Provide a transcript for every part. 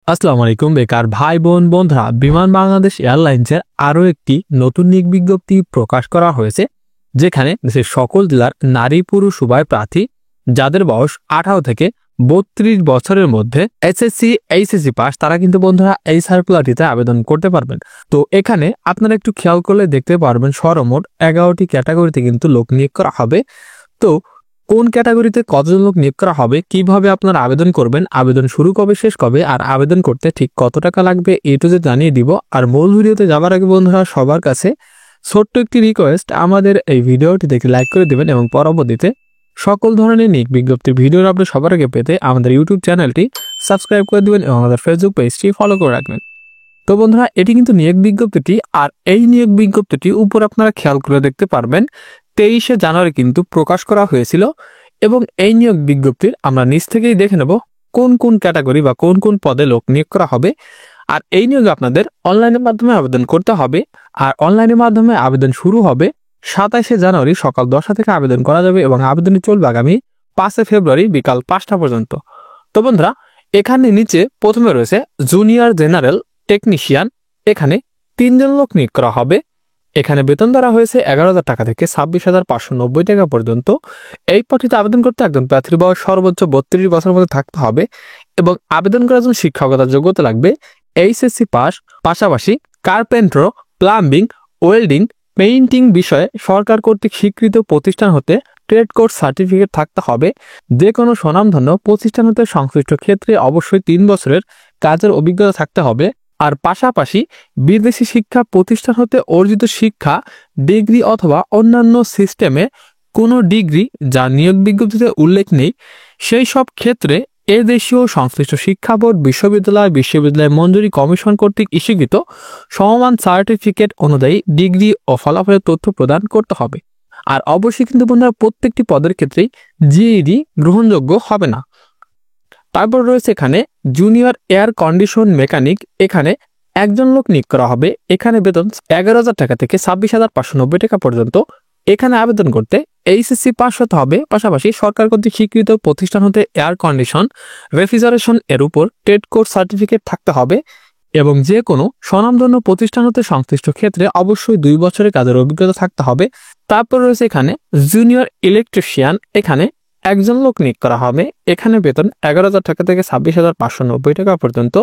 আসসালামু আলাইকুম বেকার ভাই বোন বন্ধুরা, বিমান বাংলাদেশ এয়ারলাইন্সের আরও একটি নতুন নিয়োগ বিজ্ঞপ্তি প্রকাশ করা হয়েছে, যেখানে দেশের সকল জেলার নারী পুরুষ উভয় প্রার্থী যাদের বয়স 18 থেকে 32 বছরের মধ্যে এসএসসি এইচএসসি পাস তারা কিন্তু বন্ধুরা এই সার্কুলারটিতে আবেদন করতে পারবেন। তো এখানে আপনারা একটু খেয়াল করলে দেখতে পারবেন সর্বমোট 11টি ক্যাটাগরিতে কিন্তু লোক নিয়োগ করা হবে। তো কোন ক্যাটাগরিতে কতজন লোক নিয়োগ করা হবে, কিভাবে আপনারা আবেদন করবেন, আবেদন শুরু কবে শেষ কবে, আর আবেদন করতে ঠিক কত টাকা লাগবে এ টু জেড জানিয়ে দিব। আর মূল ভিডিওতে যাবার আগে বন্ধুরা সবার কাছে ছোট্ট একটি রিকোয়েস্ট, আমাদের এই ভিডিওটি দেখে লাইক করে দিবেন এবং পরবর্তীতে সকল ধরনের নিয়োগ বিজ্ঞপ্তির ভিডিওর আপডেট সবার আগে পেতে আমাদের ইউটিউব চ্যানেলটি সাবস্ক্রাইব করে দিবেন এবং আমাদের ফেসবুক পেজটি ফলো করে রাখবেন। তো বন্ধুরা এটি কিন্তু নিয়োগ বিজ্ঞপ্তিটি, আর এই নিয়োগ বিজ্ঞপ্তিটি উপর আপনারা খেয়াল করে দেখতে পারবেন 23শে জানুয়ারি কিন্তু প্রকাশ করা হয়েছিল। এবং এই নিয়োগ বিজ্ঞপ্তির আমরা নিচ থেকেই দেখে নেব কোন কোন ক্যাটাগরি বা কোন কোন পদে লোক নিয়োগ করা হবে। আর এই নিয়োগে আপনাদের অনলাইনের মাধ্যমে আবেদন করতে হবে, আর অনলাইনের মাধ্যমে আবেদন শুরু হবে 27শে জানুয়ারি সকাল 10টা থেকে আবেদন করা যাবে এবং আবেদনটি চলবে আগামী 5 ফেব্রুয়ারি বিকাল 5টা পর্যন্ত। তো বন্ধুরা এখানে নিচে প্রথমে রয়েছে জুনিয়র জেনারেল টেকনিশিয়ান, এখানে 3 জন লোক নিয়োগ করা হবে। এখানে বেতন ধরা হয়েছে 11,000 টাকা থেকে 26,590 টাকা পর্যন্ত। এই পদটিতে আবেদন করতে একজন প্রার্থীর বয়স সর্বোচ্চ 32 বছরের মধ্যে থাকতে হবে এবং আবেদন করার জন্য শিক্ষকতার যোগ্যতা লাগবে এইচএসসি পাস, পাশাপাশি কার্পেন্টার, প্লাম্বিং, ওয়েল্ডিং, পেইন্টিং বিষয়ে সরকার কর্তৃক স্বীকৃত প্রতিষ্ঠান হতে ট্রেড কোর্স সার্টিফিকেট থাকতে হবে। যে কোনো স্বনামধন্য প্রতিষ্ঠান হতে সংশ্লিষ্ট ক্ষেত্রে অবশ্যই 3 বছরের কাজের অভিজ্ঞতা থাকতে হবে। আর পাশাপাশি বিদেশি শিক্ষা প্রতিষ্ঠান হতে অর্জিত শিক্ষা, ডিগ্রি অথবা অন্যান্য সিস্টেমে কোনো ডিগ্রি যা নিয়োগ বিজ্ঞপ্তিতে উল্লেখ নেই, সেই সব ক্ষেত্রে দেশীয় সংশ্লিষ্ট শিক্ষা বোর্ড, বিশ্ববিদ্যালয় মঞ্জুরি কমিশন কর্তৃক ইস্যুকৃত সমমান সার্টিফিকেট অনুযায়ী ডিগ্রি ও ফলাফলের তথ্য প্রদান করতে হবে। আর অবশ্যই কিন্তু বন্ধুরা প্রত্যেকটি পদের ক্ষেত্রেই জিইডি গ্রহণযোগ্য হবে না। তারপর রয়েছে এখানে জুনিয়র এয়ার কন্ডিশন মেকানিক, এখানে একজন লোক নিয়োগ করা হবে। এখানে বেতন 11,000 টাকা থেকে 26,590 টাকা পর্যন্ত। এখানে আবেদন করতে এইচএসসি পাস হতে হবে, পাশাপাশি সরকার কর্তৃক স্বীকৃত প্রতিষ্ঠান হতে এয়ার কন্ডিশন রেফ্রিজারেশন এর উপর ট্রেড কোর্স সার্টিফিকেট থাকতে হবে এবং যে কোনো স্বনামধন্য প্রতিষ্ঠান হতে সংশ্লিষ্ট ক্ষেত্রে অবশ্যই 2 বছরের কাজের অভিজ্ঞতা থাকতে হবে। তারপর রয়েছে এখানে জুনিয়র ইলেকট্রিশিয়ান, এখানে একজন লোক নিয়োগ করা হবে। এখানে বেতন 11,000 টাকা থেকে 26,590 টাকা পর্যন্ত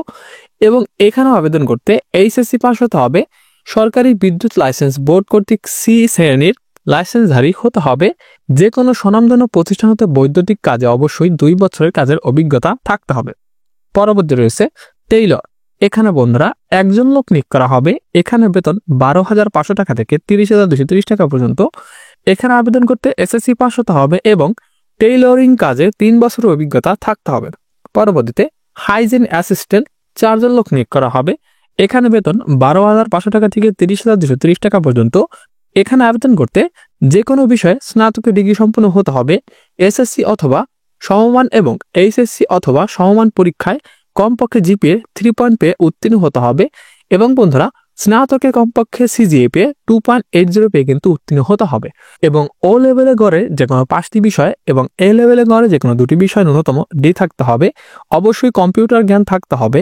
এবং এখানেও আবেদন করতে এইচএসসি পাস হতে হবে, সরকারি বিদ্যুৎ লাইসেন্স বোর্ড কর্তৃক সি শ্রেণীর লাইসেন্সধারী হতে হবে। যে কোনো স্বনামধন্য প্রতিষ্ঠান হতে বৈদ্যুতিক কাজে অবশ্যই 2 বছরের কাজের অভিজ্ঞতা থাকতে হবে। পরবর্তী রয়েছে টেইলর, এখানে বন্ধুরা একজন লোক নিয়োগ করা হবে। এখানে বেতন 12,500 টাকা থেকে 30,230 টাকা পর্যন্ত। এখানে আবেদন করতে এসএসসি পাস হতে হবে এবং টেইলরিং কাজে 3 বছরের অভিজ্ঞতা থাকতে হবে। পরবর্তীতে হাইজিন অ্যাসিস্ট্যান্ট, 4 জন লোক নিয়োগ করা হবে। এখানে বেতন 12,500 টাকা থেকে 30,230 টাকা পর্যন্ত। এখানে আবেদন করতে যে কোনো বিষয়ে স্নাতকের ডিগ্রি সম্পন্ন হতে হবে। এসএসসি অথবা সমমান এবং এইচএসসি অথবা সমমান পরীক্ষায় কমপক্ষে জিপিএ 3 পেয়ে উত্তীর্ণ হতে হবে এবং বন্ধুরা স্নাতকে কমপক্ষে সিজিপিএ 2.80 পেয়ে কিন্তু উত্তীর্ণ হতে হবে এবং ও লেভেলে গড়ে যে কোনো 5টি বিষয় এবং এ লেভেলে গড়ে যে কোনো 2টি বিষয় ন্যূনতম ডি থাকতে হবে। অবশ্যই কম্পিউটার জ্ঞান থাকতে হবে।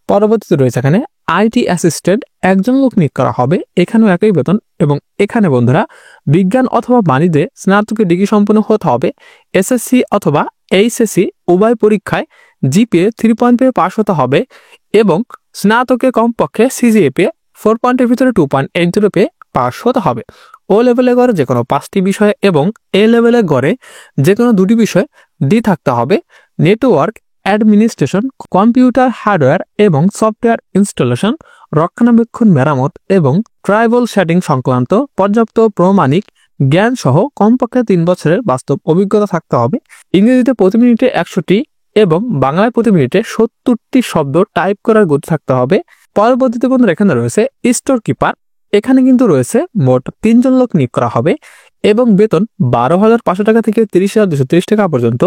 পরবর্তীতে রয়েছে এখানে আইটি অ্যাসিস্ট্যান্ট, একজন লোক নিয়োগ করা হবে। এখানেও একই বেতন এবং এখানে বন্ধুরা বিজ্ঞান অথবা বাণিজ্যে স্নাতকের ডিগ্রি সম্পন্ন হতে হবে। এসএসসি অথবা এইচএসসি উভয় পরীক্ষায় জিপিএ 3 পেয়ে পাস হতে হবে এবং স্নাতকে কমপক্ষে সিজিপিএ 4 ভিতরে 2.80 পেয়ে পাস হতে হবে। ও লেভেলে গড়ে যে কোনো 5টি বিষয় এবং এ লেভেলে গড়ে যে কোনো 2টি বিষয় ডি থাকতে হবে। নেটওয়ার্ক অ্যাডমিনিস্ট্রেশন, কম্পিউটার হার্ডওয়্যার এবং সফটওয়্যার ইনস্টলেশন, রক্ষণাবেক্ষণ, মেরামত এবং ট্রাইবল সেটিং সংক্রান্ত পর্যাপ্ত প্রমাণিক জ্ঞান সহ কমপক্ষে 3 বছরের বাস্তব অভিজ্ঞতা থাকতে হবে। ইংরেজিতে প্রতি মিনিটে 100টি এবং বাংলায় প্রতি মিনিটে 70টি শব্দ টাইপ করার গতি থাকতে হবে। পরবর্তীতে বন্ধুরা এখানে রয়েছে স্টোর কিপার, এখানে কিন্তু রয়েছে মোট 3 জন লোক নিয়োগ করা হবে এবং বেতন 12,500 টাকা থেকে 30,230 টাকা পর্যন্ত।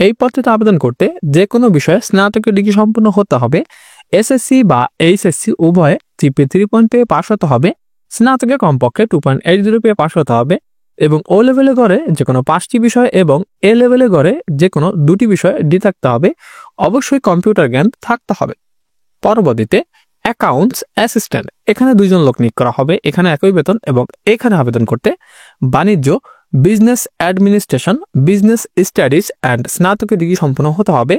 এই পদটিতে আবেদন করতে যে কোনো বিষয়ে স্নাতকের ডিগ্রি সম্পন্ন হতে হবে। এসএসসি বা এইচএসসি উভয়ে জিপিএ 3 পেয়ে পাস হতে হবে। স্নাতকে কমপক্ষে 2.80 পেয়ে পাস হতে হবে এবং ও লেভেলে গড়ে যে কোনো 5টি বিষয় এবং এ লেভেলে গড়ে যে কোনো 2টি বিষয় ডি থাকতে হবে। অবশ্যই কম্পিউটার জ্ঞান থাকতে হবে। পরবর্তীতে অ্যাকাউন্টস অ্যাসিস্ট্যান্ট, এখানে 2 জন লোক নিয়োগ করা হবে। এখানে একই বেতন এবং এখানে আবেদন করতে বাণিজ্য, business administration, business studies and স্নাতকের ডিগ্রি সম্পন্ন হতে হবে।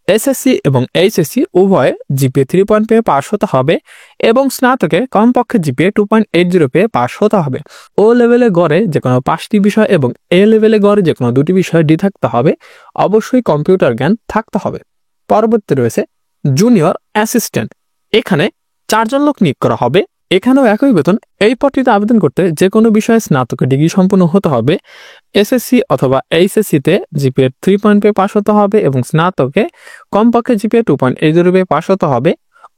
এসএসসি এবং এইচএসসি উভয়ে জিপিএ 3 পেয়ে পাস হতে হবে এবং স্নাতকে কমপক্ষে জিপিএ 2.80 পেয়ে পাস হতে হবে। ও লেভেলে গড়ে যে কোনো 5টি বিষয় এবং এ লেভেলে গড়ে যে কোনো 2টি বিষয় ডি থাকতে হবে। অবশ্যই কম্পিউটার জ্ঞান থাকতে হবে। পরবর্তী রয়েছে জুনিয়র অ্যাসিস্ট্যান্ট, এখানে 4 জন লোক নিয়োগ করা হবে। এখানেও একই বেতন। এই পদটিতে আবেদন করতে যে কোনো বিষয়ে স্নাতকের ডিগ্রি সম্পন্ন হতে হবে। এসএসসি অথবা এইচএসসিতে জিপিএ 3 পেয়ে পাস হতে হবে এবং স্নাতকে কমপক্ষে জিপিএ 2.80 পেয়ে পাস হতে হবে।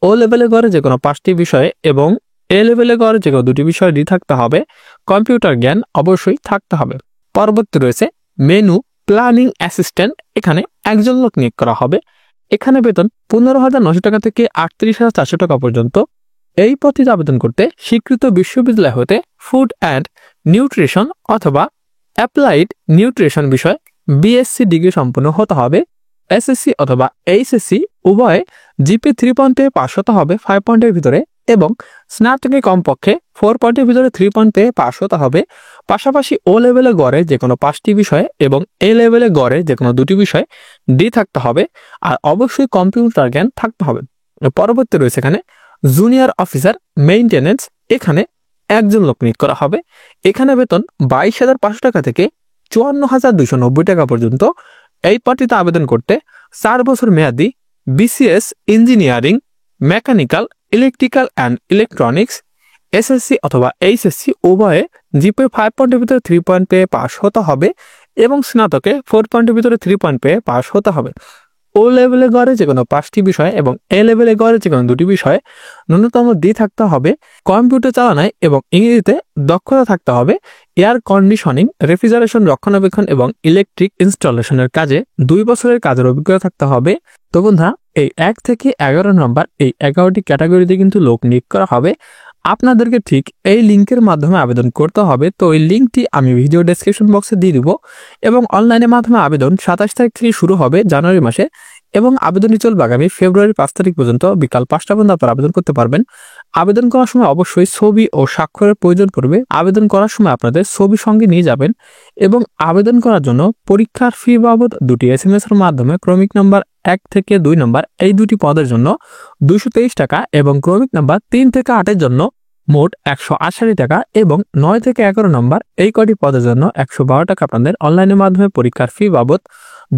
ও লেভেলে গড়ে যে কোনো 5টি বিষয়ে এবং এ লেভেলে গড়ে যে কোনো 2টি বিষয় ডি থাকতে হবে। কম্পিউটার জ্ঞান অবশ্যই থাকতে হবে। পরবর্তী রয়েছে মেনু প্ল্যানিং অ্যাসিস্ট্যান্ট, এখানে 1 জন লোক নিয়োগ করা হবে। এখানে বেতন 15,900 টাকা থেকে 38,400 টাকা পর্যন্ত। এই পদটিতে আবেদন করতে স্বীকৃত বিশ্ববিদ্যালয় হতে ফুড অ্যান্ড নিউট্রিশন অথবা অ্যাপ্লাইড নিউট্রিশন বিষয় বিএসসি ডিগ্রি সম্পন্ন হতে হবে। এসএসসি অথবা এইচএসসি উভয়ে জিপিএ 3 পেয়ে পাস হতে হবে 5 পয়েন্টের ভিতরে এবং স্নাতকে কমপক্ষে 4 পয়েন্টের ভিতরে 3 পেয়ে পাস হতে হবে। পাশাপাশি ও লেভেলে গড়ে যে কোনো 5টি বিষয়ে এবং এ লেভেলে গড়ে যে কোনো 2টি বিষয় ডি থাকতে হবে। আর অবশ্যই কম্পিউটার জ্ঞান থাকতে হবে। পরবর্তী রয়েছে এখানে জুনিয়র অফিসার মেইনটেনেন্স, এখানে 1 জন লোক নিয়োগ করা হবে। এখানে বেতন 22,500 টাকা থেকে 54,290 টাকা পর্যন্ত। এই পদটিতে আবেদন করতে 4 বছর মেয়াদী BCS engineering, mechanical, electrical and electronics, SSC অথবা এইচএসসি উভয়ে জিপিএ 5 পয়েন্টের ভিতরে 3 পেয়ে পাস হতে হবে এবং স্নাতকে 4 পয়েন্টের ভিতরে 3 পেয়ে পাস হতে হবে। ও লেভেলে গড়ে যে কোনো 5টি বিষয় এবং এ লেভেলে গড়ে যে কোনো 2টি বিষয়ে ন্যূনতম ডি থাকতে হবে। কম্পিউটার চালানায় এবং ইংরেজিতে দক্ষতা থাকতে হবে। এয়ার কন্ডিশনিং, রেফ্রিজারেশন, রক্ষণাবেক্ষণ এবং ইলেকট্রিক ইনস্টলেশনের কাজে 2 বছরের কাজের অভিজ্ঞতা থাকতে হবে। তো বন্ধুরা, এই 1 থেকে 11 নম্বর এই 11টি ক্যাটাগরিতে কিন্তু লোক নিয়োগ করা হবে। আপনাদেরকে ঠিক এই লিঙ্কের মাধ্যমে আবেদন করতে হবে। তো এই লিঙ্কটি আমি ভিডিও ডেসক্রিপশন বক্সে দিয়ে দিব এবং অনলাইনের মাধ্যমে আবেদন 27 তারিখ থেকে শুরু হবে জানুয়ারি মাসে এবং আবেদনটি চলবে আগামী ফেব্রুয়ারি 5 তারিখ পর্যন্ত বিকাল 5টা পর্যন্ত আপনারা আবেদন করতে পারবেন। আবেদন করার সময় অবশ্যই ছবি ও স্বাক্ষরের প্রয়োজন পড়বে। আবেদন করার সময় আপনাদের ছবি সঙ্গে নিয়ে যাবেন এবং আবেদন করার জন্য পরীক্ষার ফি বাবদ 2টি SMS এর মাধ্যমে ক্রমিক নাম্বার 1 থেকে 2 নম্বর এই 2টি পদের জন্য 223 টাকা এবং ক্রমিক নাম্বার 3 থেকে 8 এর জন্য মোট 180 টাকা এবং 9 থেকে 11 নম্বর এই কটি পদের জন্য 112 টাকা আপনাদের অনলাইনের মাধ্যমে পরীক্ষার ফি বাবদ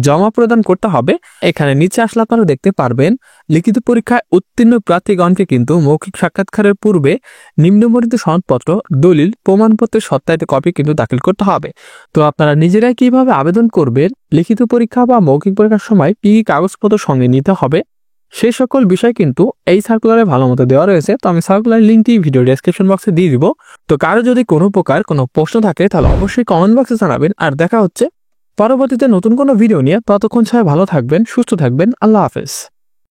জমা প্রদান করতে হবে। এখানে নিচে আসলে আপনারা দেখতে পারবেন লিখিত পরীক্ষায় উত্তীর্ণ প্রার্থীগণকে কিন্তু মৌখিক সাক্ষাৎকারের পূর্বে নিম্নবর্ণিত সনদপত্র, দলিল, প্রমাণপত্রের সত্যায়িত কপি কিন্তু দাখিল করতে হবে। তো আপনারা নিজেরাই কিভাবে আবেদন করবেন, লিখিত পরীক্ষা বা মৌখিক পরীক্ষার সময় কি কি কাগজপত্র সঙ্গে নিতে হবে, সেই সকল বিষয় কিন্তু এই সার্কুলারে ভালো মতো দেওয়া রয়েছে। তো আমি সার্কুলার লিঙ্কটি ভিডিও ডেসক্রিপশন বক্সে দিয়ে দিব। তো কারো যদি কোনো প্রকার কোনো প্রশ্ন থাকে তাহলে অবশ্যই কমেন্ট বক্সে জানাবেন। আর দেখা হচ্ছে পরবর্তীতে নতুন কোনো ভিডিও নিয়ে। ততক্ষণ সবাই ভালো থাকবেন, সুস্থ থাকবেন। আল্লাহ হাফেজ।